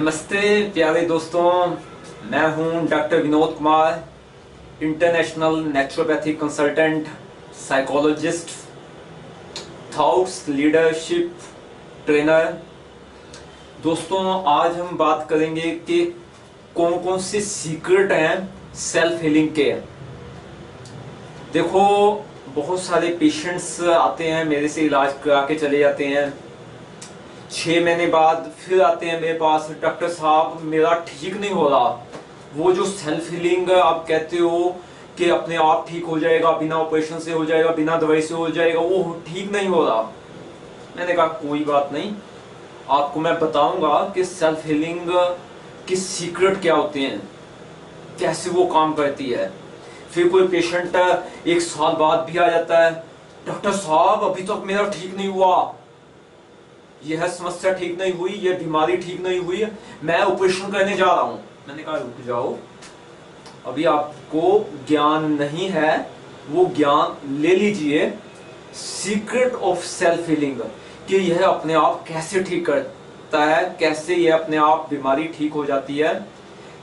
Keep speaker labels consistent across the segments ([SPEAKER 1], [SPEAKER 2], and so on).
[SPEAKER 1] नमस्ते प्यारे दोस्तों, मैं हूं doctor Vinod Kumar, international naturopathy consultant, psychologist, thoughts leadership trainer. दोस्तों, आज हम बात करेंगे कि कौन कौन से सीक्रेट हैं सेल्फ हीलिंग के। देखो, बहुत सारे पेशेंट्स आते हैं मेरे से, इलाज करा के चले जाते हैं। 6 महीने बाद फिर आते हैं मेरे पास, डॉक्टर साहब मेरा ठीक नहीं हो रहा। वो जो सेल्फ हीलिंग आप कहते हो कि अपने आप ठीक हो जाएगा, बिना ऑपरेशन से हो जाएगा, बिना दवाई से हो जाएगा, वो ठीक नहीं हो रहा। मैंने कहा कोई बात नहीं, आपको मैं बताऊंगा कि सेल्फ हीलिंग के सीक्रेट क्या होते हैं, कैसे वो काम करती है। फिर कोई पेशेंट 1 साल बाद भी आ जाता है, डॉक्टर साहब अभी तक मेरा ठीक नहीं हुआ, यह समस्या ठीक नहीं हुई, यह बीमारी ठीक नहीं हुई, मैं ऑपरेशन करने जा रहा हूं। मैंने कहा रुक जाओ, अभी आपको ज्ञान नहीं है, वो ज्ञान ले लीजिए। सीक्रेट ऑफ सेल्फ हीलिंग कि यह अपने आप कैसे ठीक करता है, कैसे यह अपने आप बीमारी ठीक हो जाती है,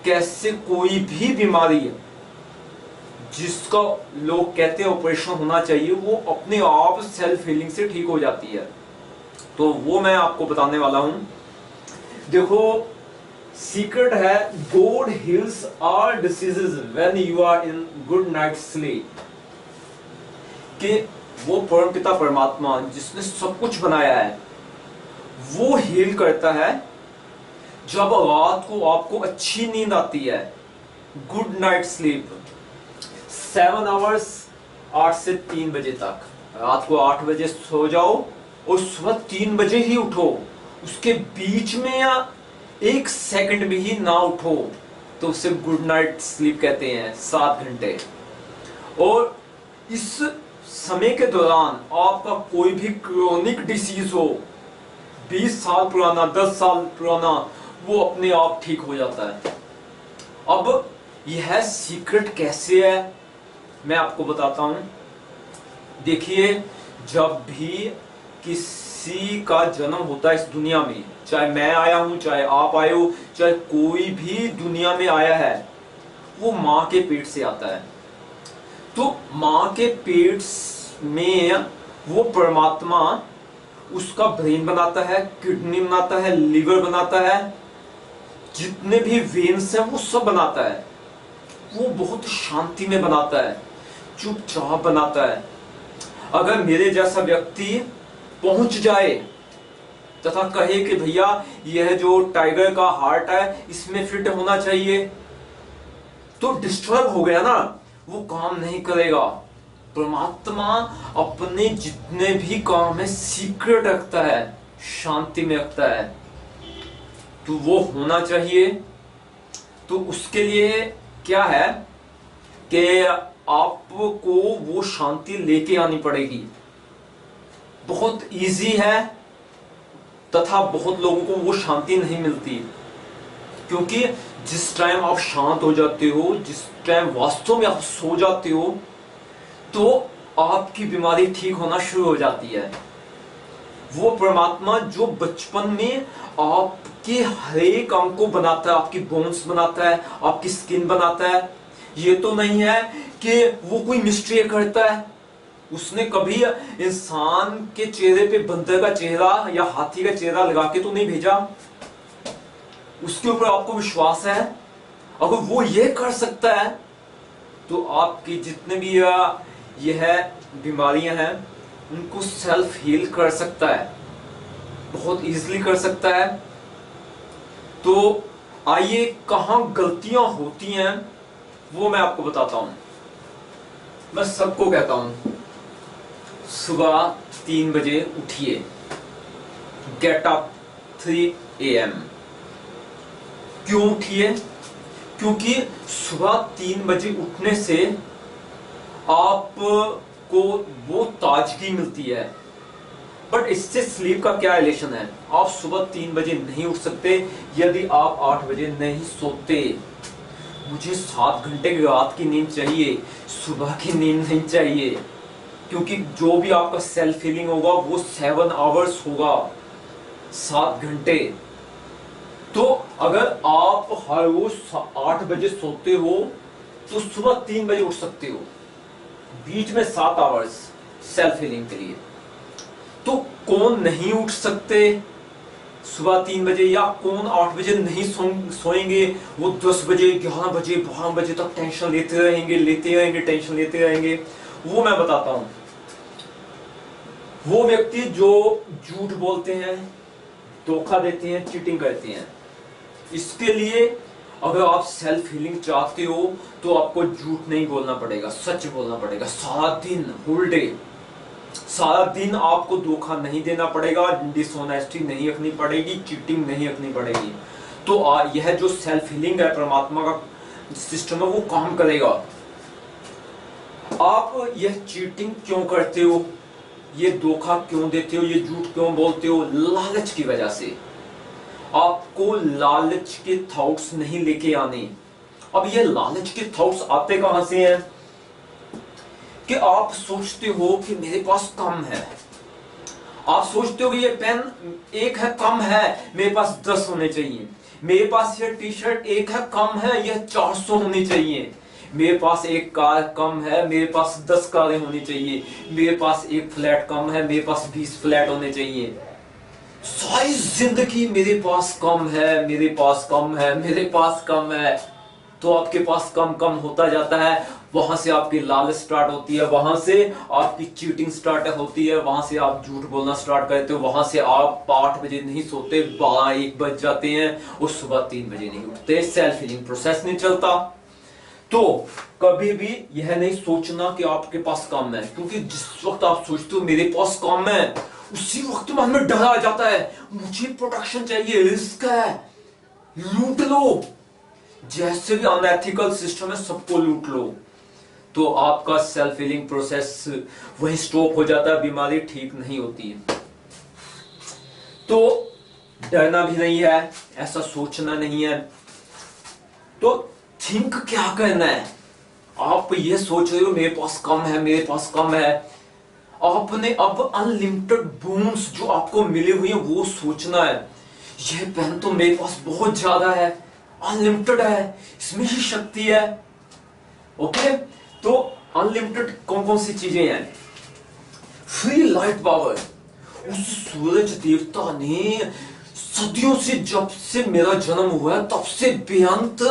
[SPEAKER 1] कैसे कोई भी बीमारी जिसका लोग कहते हैं ऑपरेशन होना चाहिए, वो अपने आप सेल्फ हीलिंग से ठीक हो जाती है। तो वो मैं आपको बताने वाला हूं। देखो, सीक्रेट है God heals all diseases when you are in good night sleep. कि वो परमपिता परमात्मा जिसने सब कुछ बनाया है, वो हील करता है जब रात को आपको अच्छी नींद आती है, गुड नाइट स्लीप। 7 आवर्स, 8 से 3 बजे तक। रात को 8 बजे सो जाओ और सुबह 3 बजे ही उठो। उसके बीच में या 1 सेकंड भी ही ना उठो तो उसे गुड नाइट स्लीप कहते हैं, 7 घंटे। और इस समय के दौरान आपका कोई भी क्रोनिक डिसीज हो, 20 साल पुराना, 10 साल पुराना, वो अपने आप ठीक हो जाता है। अब यह सीक्रेट कैसे है मैं आपको बताता हूं। देखिए, जब भी किसी का जन्म होता है इस दुनिया में, चाहे मैं आया हूं, चाहे आप आए हो, चाहे कोई भी दुनिया में आया है, वो माँ के पेट से आता है। तो माँ के पेट में वो परमात्मा उसका ब्रेन बनाता है, किडनी बनाता है, लिवर बनाता है, जितने भी वेन्स हैं वो सब बनाता है। वो बहुत शांति में बनाता है, चुपचाप बनाता है। अगर मेरे जैसा व्यक्ति पहुंच जाए तथा कहे कि भैया यह जो टाइगर का हार्ट है इसमें फिट होना चाहिए, तो डिस्टर्ब हो गया ना, वो काम नहीं करेगा। परमात्मा अपने जितने भी काम है सीक्रेट रखता है, शांति में रखता है, तो वो होना चाहिए। तो उसके लिए क्या है कि आपको वो शांति लेके आनी पड़ेगी। बहुत इजी है, तथा बहुत लोगों को वो शांति नहीं मिलती, क्योंकि जिस टाइम आप शांत हो जाते हो, जिस टाइम वास्तव में आप सो जाते हो, तो आपकी बीमारी ठीक होना शुरू हो जाती है। वो परमात्मा जो बचपन में आपके हर एक अंग को बनाता है, आपकी बोन्स बनाता है, आपकी स्किन बनाता है, ये तो नहीं है कि वो कोई मिस्ट्री करता है। उसने कभी इंसान के चेहरे पे बंदर का चेहरा या हाथी का चेहरा लगा के तो नहीं भेजा। उसके ऊपर आपको विश्वास है, अगर वो ये कर सकता है तो आपकी जितने भी यह बीमारियां हैं उनको सेल्फ हील कर सकता है, बहुत इजीली कर सकता है। तो आइए, कहां गलतियां होती हैं वो मैं आपको बताता हूं। मैं सबको कहता हूं, सुबह 3 बजे उठिए, गेट अप 3 AM। क्यों उठिए? क्योंकि सुबह 3 बजे उठने से आपको वो ताजगी मिलती है। बट इससे स्लीप का क्या रिलेशन है? आप सुबह 3 बजे नहीं उठ सकते यदि आप 8 बजे नहीं सोते। मुझे 7 घंटे की रात की नींद चाहिए, सुबह की नींद नहीं चाहिए, क्योंकि जो भी आपका सेल्फ हीलिंग होगा वो 7 आवर्स होगा, 7 घंटे। तो अगर आप हर रोज 8 बजे सोते हो तो सुबह 3 बजे उठ सकते हो, बीच में 7 आवर्स सेल्फ हीलिंग के लिए। तो कौन नहीं उठ सकते सुबह 3 बजे, या कौन 8 बजे नहीं सोएंगे, वो 10 बजे 11 बजे 12 बजे तक टेंशन लेते रहेंगे टेंशन लेते रहेंगे। वो मैं बताता हूं। वो व्यक्ति जो झूठ बोलते हैं, धोखा देते हैं, चीटिंग करते हैं, इसके लिए अगर आप सेल्फ हीलिंग चाहते हो तो आपको झूठ नहीं बोलना पड़ेगा, सच बोलना पड़ेगा। सारा दिन, होल डे, सारा दिन आपको धोखा नहीं देना पड़ेगा, डिसऑनेस्टी नहीं रखनी पड़ेगी, चीटिंग नहीं रखनी पड़ेगी। तो यह जो सेल्फ हीलिंग है, परमात्मा का सिस्टम है, वो काम करेगा। आप यह चीटिंग क्यों करते हो, ये धोखा क्यों देते हो, ये झूठ क्यों बोलते हो? लालच की वजह से। आपको लालच के थॉट्स नहीं लेके आने। अब ये लालच के थॉट्स आते कहां से हैं? कि आप सोचते हो कि मेरे पास कम है, आप सोचते हो कि ये पेन एक है, कम है, मेरे पास 10 होने चाहिए। मेरे पास ये टी शर्ट एक है, कम है, यह 400 होनी चाहिए। मेरे पास एक कार कम है, मेरे पास 10 कारें होनी चाहिए। मेरे पास एक फ्लैट कम है, मेरे पास 20 फ्लैट होने चाहिए। सारी जिंदगी मेरे पास कम है, मेरे पास कम है, मेरे पास कम है। तो आपके पास कम कम होता जाता है, वहां से आपकी लालच स्टार्ट होती है, वहां से आपकी चीटिंग स्टार्ट होती है, वहां से आप झूठ बोलना स्टार्ट करते हो, वहां से आप 8 बजे नहीं सोते, 12-1 बज जाते हैं और सुबह 3 बजे नहीं उठते, सेल्फ हीलिंग प्रोसेस नहीं चलता। तो कभी भी यह नहीं सोचना कि आपके पास कम है, क्योंकि जिस वक्त आप सोचते हो मेरे पास कम है, उसी वक्त मन में डर आ जाता है, मुझे प्रोटेक्शन चाहिए, रिस्क है, लूट लो। जैसे भी अनएथिकल सिस्टम है, सबको लूट लो। तो आपका सेल्फ हीलिंग प्रोसेस वही स्टॉप हो जाता है, बीमारी ठीक नहीं होती है। तो डरना भी नहीं है, ऐसा सोचना नहीं है। तो थिंक क्या करना है? आप ये सोच रहे हो मेरे पास कम है, मेरे पास कम है, आपने अब अनलिमिटेड बून्स जो आपको मिली हुई है वो सोचना है। यह पेन तो मेरे पास बहुत ज्यादा है, अनलिमिटेड है, इसमें ही शक्ति है। ओके, तो अनलिमिटेड कौन कौन सी चीजें हैं? Free light power. उस सूरज देवता ने सदियों से, जब से मेरा जन्म हुआ है तब से बेअंत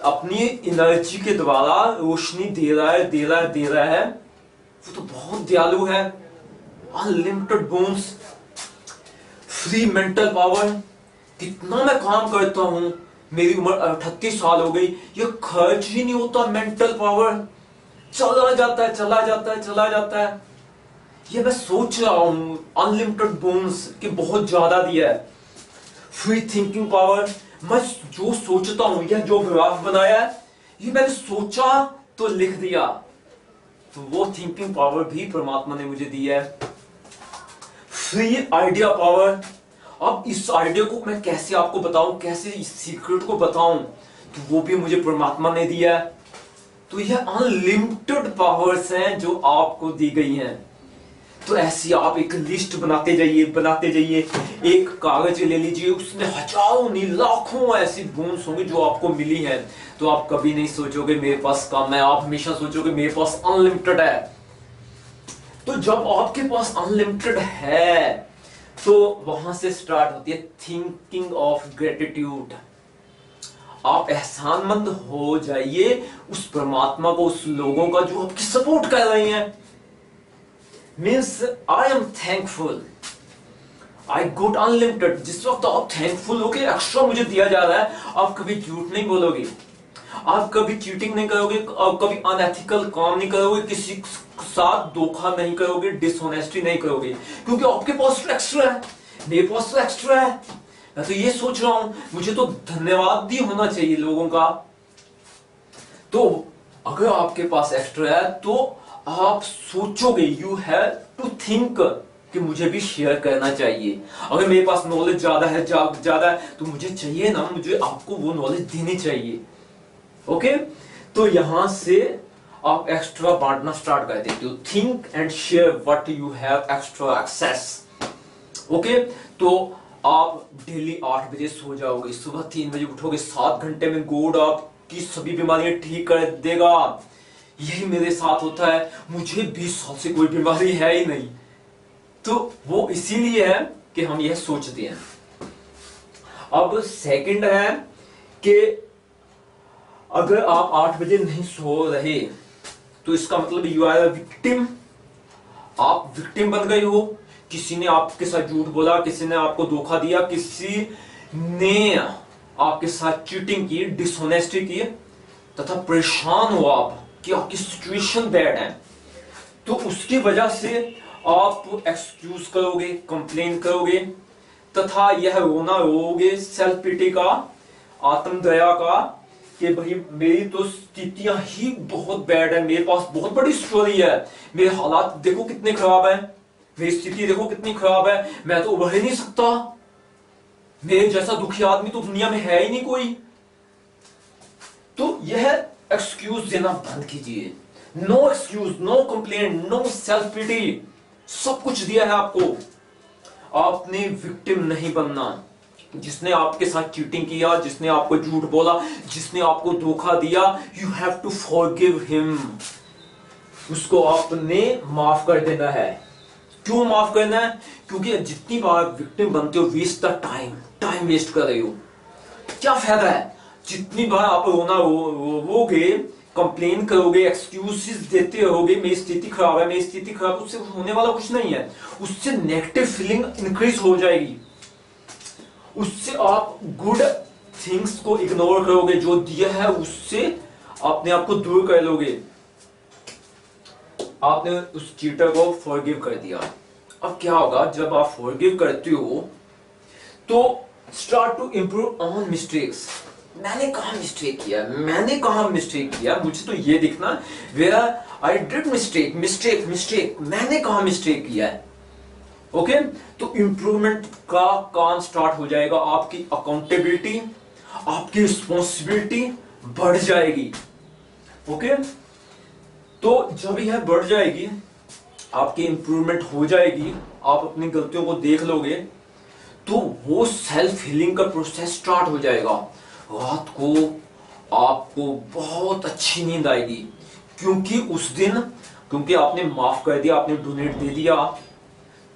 [SPEAKER 1] अपनी एनर्जी के द्वारा रोशनी दे रहा है। वो तो बहुत दयालु है। Unlimited Boons, free mental power. कितना मैं काम करता हूं, मेरी उम्र 38 साल हो गई, ये खर्च ही नहीं होता। मेंटल पावर चला जाता है। ये मैं सोच रहा हूं, अनलिमिटेड बून्स कि बहुत ज्यादा दिया है। फ्री थिंकिंग पावर, मैं जो सोचता हूं, यह जो ग्राफ बनाया है, ये मैंने सोचा तो लिख दिया, तो वो थिंकिंग पावर भी परमात्मा ने मुझे दी है। Free idea power. अब इस आइडिया को मैं कैसे आपको बताऊं, कैसे इस सीक्रेट को बताऊं, तो वो भी मुझे परमात्मा ने दिया है। तो यह अनलिमिटेड पावर्स हैं जो आपको दी गई हैं। तो ऐसी आप एक लिस्ट बनाते जाइए। एक कागज ले लीजिए, उसमें हजारों नहीं लाखों ऐसी बूंस होंगी जो आपको मिली हैं। तो आप कभी नहीं सोचोगे मेरे पास कम है, आप हमेशा सोचोगे मेरे पास अनलिमिटेड है। तो जब आपके पास अनलिमिटेड है तो वहां से स्टार्ट होती है थिंकिंग ऑफ ग्रेटिट्यूड। आप एहसानमंद हो जाइए उस परमात्मा को, उस लोगों का जो आपकी सपोर्ट कर रहे हैं। Means I am thankful, I got unlimited. जिस वक्त आप थैंकफुल हो कि एक्स्ट्रा मुझे दिया जा रहा है, आप कभी झूठ नहीं बोलोगे, आप कभी चीटिंग नहीं करोगे, आप कभी अनएथिकल काम नहीं करोगे, किसी के साथ धोखा नहीं करोगे, डिसऑनेस्टी नहीं करोगे, क्योंकि आपके पास तो एक्स्ट्रा है, मेरे पास तो एक्स्ट्रा है। मैं तो ये सोच रहा हूं मुझे तो धन्यवाद भी होना चाहिए लोगों का। तो अगर आपके पास एक्स्ट्रा है तो आप सोचोगे, यू हैव टू थिंक कि मुझे भी शेयर करना चाहिए। अगर मेरे पास नॉलेज ज्यादा है तो मुझे चाहिए ना, मुझे आपको वो नॉलेज देनी चाहिए। ओके, तो यहां से आप एक्स्ट्रा बांटना स्टार्ट कर देते हो। Think and share what you have extra excess. Okay, तो आप डेली 8 बजे सो जाओगे, सुबह 3 बजे उठोगे, 7 घंटे में गॉड आपकी सभी बीमारियां ठीक कर देगा। यही मेरे साथ होता है, मुझे 20 साल से कोई बीमारी है ही नहीं। तो वो इसीलिए है कि हम यह सोचते हैं। अब सेकंड है कि अगर आप 8 बजे नहीं सो रहे तो इसका मतलब यू आर अ विक्टिम। आप विक्टिम बन गए हो, किसी ने आपके साथ झूठ बोला, किसी ने आपको धोखा दिया, किसी ने आपके साथ चीटिंग की, डिसऑनेस्टी की, तथा परेशान हो आप कि आपकी सिचुएशन बैड है। तो उसकी वजह से आप एक्सक्यूज करोगे, कंप्लेन करोगे, तथा यह रोना रोगे सेल्फ पिटी का, आत्मदया का, कि भाई मेरी तो स्थितियां ही बहुत बैड है, मेरे पास बहुत बड़ी स्टोरी है, मेरे हालात देखो कितने खराब है, मेरी स्थिति देखो कितनी खराब है, मैं तो उभर ही नहीं सकता, मेरे जैसा दुखी आदमी तो दुनिया में है ही नहीं कोई। तो यह एक्सक्यूज देना बंद कीजिए। No excuse, no complaint, no self pity. सब कुछ दिया है आपको, आपने विक्टिम नहीं बनना। जिसने आपके साथ चीटिंग किया, जिसने आपको झूठ बोला, जिसने आपको धोखा दिया, you have to forgive him. उसको आपने माफ कर देना है। क्यों माफ करना है? क्योंकि जितनी बार विक्टिम बनते हो, वेस्ट द टाइम वेस्ट कर रहे हो। क्या फायदा है? जितनी बार आप रोना रोगे, कंप्लेन करोगे, एक्सक्यूजेस देते रहोगे, मेरी स्थिति खराब है, मेरी स्थिति खराब, उससे होने वाला कुछ नहीं है। उससे नेगेटिव फीलिंग इंक्रीज हो जाएगी, उससे आप गुड थिंग्स को इग्नोर करोगे, जो दिया है उससे अपने आप को दूर कर लोगे। आपने उस चीटर को फॉरगिव कर दिया। अब क्या होगा जब आप फॉरगिव करते हो तो start to improve on mistakes. मैंने कहा मिस्टेक किया, मैंने कहा मिस्टेक किया, मुझे तो ये दिखना where I did mistake, mistake mistake, मैंने कहा मिस्टेक किया है। ओके, तो इंप्रूवमेंट का काम स्टार्ट हो जाएगा। आपकी अकाउंटेबिलिटी, आपकी रिस्पॉन्सिबिलिटी बढ़ जाएगी। ओके, तो जब यह बढ़ जाएगी, आपकी इंप्रूवमेंट हो जाएगी, आप अपनी गलतियों को देख लोगे, तो वो सेल्फ हीलिंग का प्रोसेस स्टार्ट हो जाएगा। रात को आपको बहुत अच्छी नींद आएगी, क्योंकि उस दिन, क्योंकि आपने माफ कर दिया, आपने डोनेट दे दिया,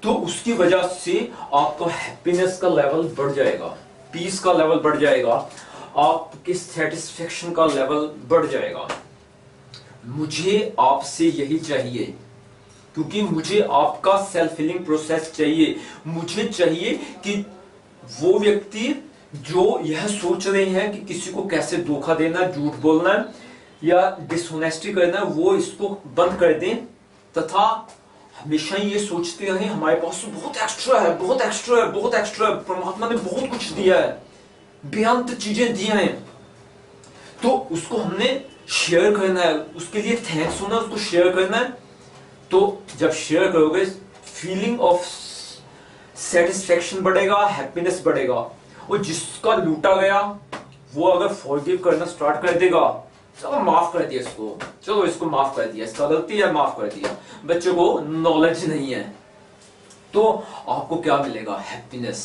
[SPEAKER 1] तो उसकी वजह से आपका हैप्पीनेस का लेवल बढ़ जाएगा, पीस का लेवल बढ़ जाएगा, आपके सेटिस्फेक्शन का लेवल बढ़ जाएगा। मुझे आपसे यही चाहिए, क्योंकि मुझे आपका सेल्फ हीलिंग प्रोसेस चाहिए। मुझे चाहिए कि वो व्यक्ति जो यह सोच रहे हैं कि किसी को कैसे धोखा देना, झूठ बोलना या डिसऑनेस्टी करना, वो इसको बंद कर दें, तथा हमेशा ये सोचते रहे हमारे पास तो बहुत एक्स्ट्रा है, बहुत एक्स्ट्रा है, बहुत एक्स्ट्रा है, परमात्मा ने बहुत कुछ दिया है, बेअंत चीजें दी हैं, तो उसको हमने शेयर करना है, उसके लिए थैंक्स होना, उसको शेयर करना है। तो जब शेयर करोगे, फीलिंग ऑफ सेटिस्फेक्शन बढ़ेगा, हैप्पीनेस बढ़ेगा। और जिसका लूटा गया वो अगर फॉरगिव करना स्टार्ट कर देगा, चलो माफ कर दिया इसको, चलो इसको माफ कर दिया, इसका गलती है, माफ कर दिया, बच्चों को नॉलेज नहीं है, तो आपको क्या मिलेगा? Happiness,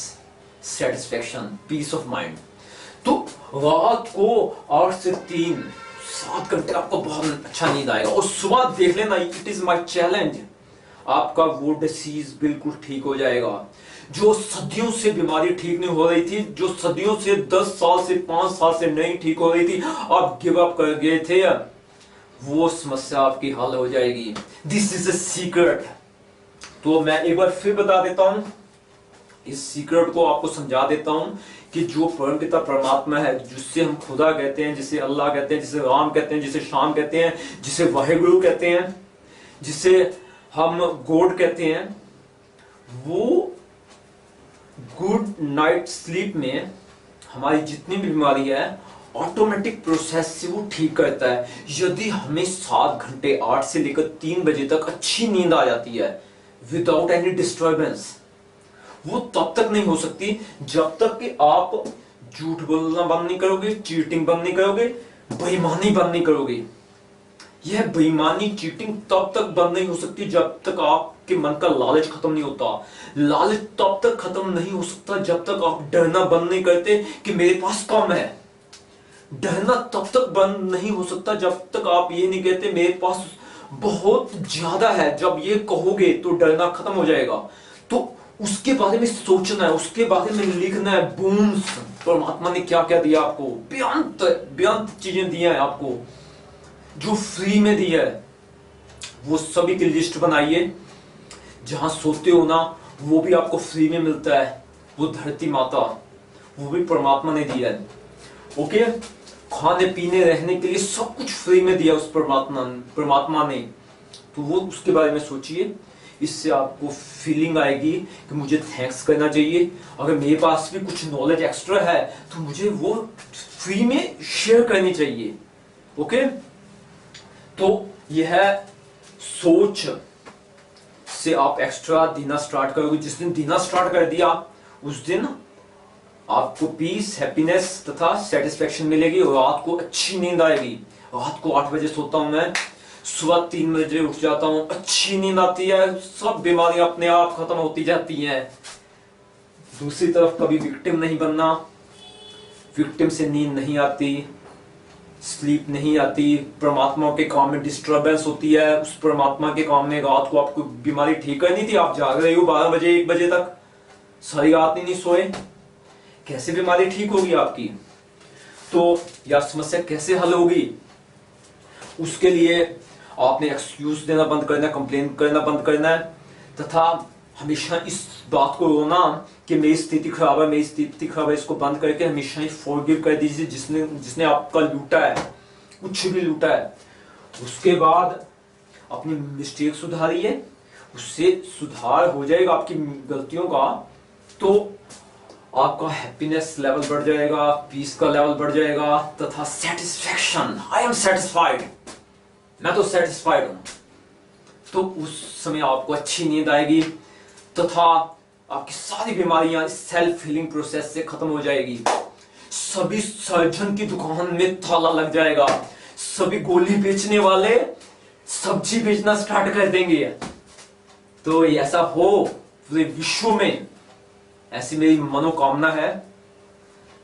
[SPEAKER 1] satisfaction, peace of mind. तो रात को 8 से 3 7 घंटे आपको बहुत अच्छा नींद आएगा। और सुबह देख लेना, इट इज माई चैलेंज, आपका वो डिसीज बिल्कुल ठीक हो जाएगा। जो सदियों से बीमारी ठीक नहीं हो रही थी, जो सदियों से 10 साल से 5 साल से नहीं ठीक हो रही थी, आप गिव अप कर गए थे, वो समस्या आपकी हल हो जाएगी। This is a secret. तो मैं एक बार फिर बता देता हूं, इस सीक्रेट को आपको समझा देता हूं कि जो परमपिता परमात्मा है, जिससे हम खुदा कहते हैं, जिसे अल्लाह कहते हैं, जिसे राम कहते हैं, जिसे शाम कहते हैं, जिसे वाहेगुरु कहते हैं, जिसे हम गॉड कहते हैं, वो गुड नाइट स्लीप में हमारी जितनी भी बीमारी है ऑटोमेटिक प्रोसेस से वो ठीक करता है। यदि हमें 7 घंटे 8 से लेकर 3 बजे तक अच्छी नींद आ जाती है विदाउट एनी डिस्टर्बेंस, वो तब तक नहीं हो सकती जब तक कि आप झूठ बोलना बंद नहीं करोगे, चीटिंग बंद नहीं करोगे, बेईमानी बंद नहीं करोगे। यह बेईमानी चीटिंग तब तक बंद नहीं हो सकती जब तक आपके मन का लालच खत्म नहीं होता। लालच तब तक खत्म नहीं हो सकता जब तक आप डरना बंद नहीं करते कि मेरे पास कम है। डरना तब तक बंद नहीं हो सकता जब तक आप ये नहीं कहते मेरे पास बहुत ज्यादा है। जब ये कहोगे तो डरना खत्म हो जाएगा। तो उसके बारे में सोचना है, उसके बारे में लिखना है। बूम्स, परमात्मा ने क्या क्या दिया आपको, बेअंत बेअंत चीजें दी हैं आपको, जो फ्री में दिया है वो सभी की लिस्ट बनाइए। जहां सोते हो ना वो भी आपको फ्री में मिलता है, वो धरती माता, वो भी परमात्मा ने दिया है। ओके, खाने पीने रहने के लिए सब कुछ फ्री में दिया उस परमात्मा ने। तो वो उसके बारे में सोचिए। इससे आपको फीलिंग आएगी कि मुझे थैंक्स करना चाहिए। अगर मेरे पास भी कुछ नॉलेज एक्स्ट्रा है तो मुझे वो फ्री में शेयर करनी चाहिए। ओके, तो यह सोच से आप एक्स्ट्रा देना स्टार्ट करोगे। जिस दिन देना स्टार्ट कर दिया उस दिन आपको पीस, हैप्पीनेस तथा सेटिस्फेक्शन मिलेगी और रात को अच्छी नींद आएगी। रात को 8 बजे सोता हूं मैं, सुबह 3 बजे उठ जाता हूं, अच्छी नींद आती है, सब बीमारियां अपने आप खत्म होती जाती हैं। दूसरी तरफ कभी विक्टिम नहीं बनना। विक्टिम से नींद नहीं आती, स्लीप नहीं आती, परमात्मा के काम में डिस्टरबेंस होती है। उस परमात्मा के काम में रात को आपको बीमारी ठीक करनी थी, आप जाग रहे हो 12 बजे 1 बजे तक, सारी रात नहीं सोए, कैसे बीमारी ठीक होगी आपकी? तो यह समस्या कैसे हल होगी? उसके लिए आपने एक्सक्यूज देना बंद करना है, कंप्लेन करना बंद करना है, तथा हमेशा इस बात को रोना कि मेरी स्थिति खराब है, मेरी स्थिति खराब है, इसको बंद करके हमेशा ही फॉरगिव कर दीजिए जिसने आपका लूटा है, कुछ भी लूटा है। उसके बाद अपनी मिस्टेक सुधारिए, उससे सुधार हो जाएगा आपकी गलतियों का, तो आपका हैप्पीनेस लेवल बढ़ जाएगा, पीस का लेवल बढ़ जाएगा, तथा सेटिस्फैक्शन, आई एम सेटिस्फाइड, मैं तो सेटिस्फाइड हूं। तो उस समय आपको अच्छी नींद आएगी तथा आपकी सारी बीमारियां इस सेल्फ हीलिंग प्रोसेस से खत्म हो जाएगी। सभी सर्जन की दुकान में ताला लग जाएगा, सभी गोली बेचने वाले सब्जी बेचना स्टार्ट कर देंगे। तो ऐसा हो पूरे विश्व में, ऐसी मेरी मनोकामना है।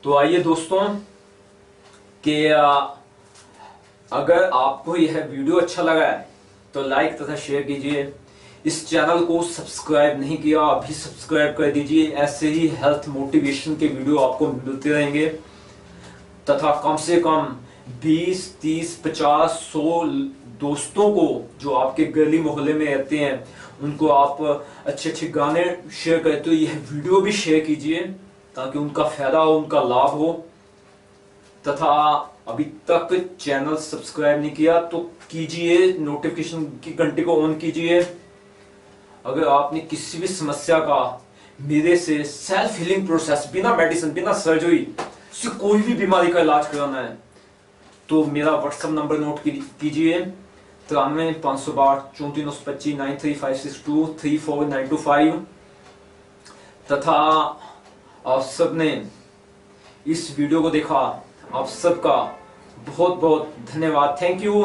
[SPEAKER 1] तो आइए दोस्तों कि अगर आपको यह वीडियो अच्छा लगा है तो लाइक तथा शेयर कीजिए। इस चैनल को सब्सक्राइब नहीं किया अभी सब्सक्राइब कर दीजिए। ऐसे ही हेल्थ मोटिवेशन के वीडियो आपको मिलते रहेंगे, तथा कम से कम 20, 30, 50, 100 दोस्तों को जो आपके गली मोहल्ले में रहते हैं उनको आप अच्छे अच्छे गाने शेयर करते हो, यह वीडियो भी शेयर कीजिए ताकि उनका फायदा हो, उनका लाभ हो। तथा अभी तक चैनल सब्सक्राइब नहीं किया तो कीजिए, नोटिफिकेशन की घंटी को ऑन कीजिए। अगर आपने किसी भी समस्या का मेरे से सेल्फ हीलिंग प्रोसेस, बिना मेडिसिन, बिना सर्जरी से कोई भी बीमारी का इलाज कराना है तो मेरा व्हाट्सएप नंबर नोट कीजिए 93 562 34 925 93562 34925। तथा आप सबने इस वीडियो को देखा, आप सबका बहुत बहुत धन्यवाद। Thank you.